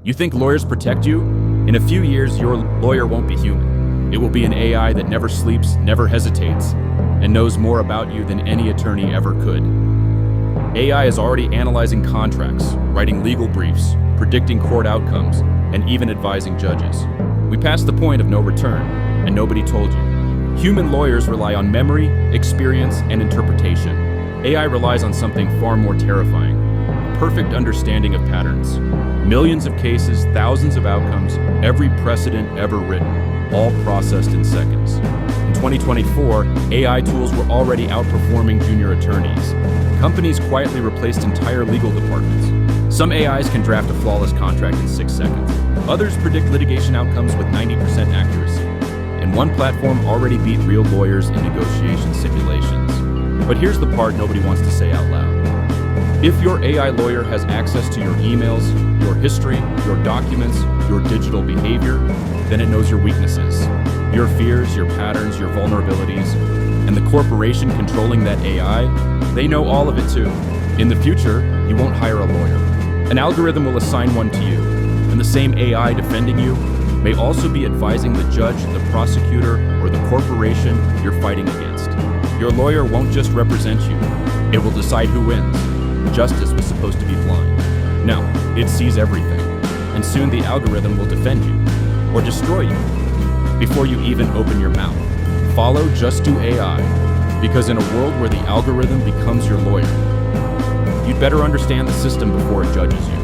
You think lawyers protect you? In a few years, your lawyer won't be human. It will be an AI that never sleeps, never hesitates, and knows more about you than any attorney ever could. AI is already analyzing contracts, writing legal briefs, predicting court outcomes, and even advising judges. We passed the point of no return, and nobody told you. Human lawyers rely on memory, experience, and interpretation. AI relies on something far more terrifying: a perfect understanding of patterns. Millions of cases, thousands of outcomes, every precedent ever written, all processed in seconds. In 2024, AI tools were already outperforming junior attorneys. Companies quietly replaced entire legal departments. Some AIs can draft a flawless contract in 6 seconds. Others predict litigation outcomes with 90% accuracy. And one platform already beat real lawyers in negotiation simulations. But here's the part nobody wants to say out loud. If your AI lawyer has access to your emails, your history, your documents, your digital behavior, then it knows your weaknesses, your fears, your patterns, your vulnerabilities, and the corporation controlling that AI, they know all of it too. In the future, you won't hire a lawyer. An algorithm will assign one to you, and the same AI defending you may also be advising the judge, the prosecutor, or the corporation you're fighting against. Your lawyer won't just represent you, it will decide who wins. Justice was supposed to be blind. No, it sees everything, and soon the algorithm will defend you, or destroy you, before you even open your mouth. Follow Just Do AI, because in a world where the algorithm becomes your lawyer, you'd better understand the system before it judges you.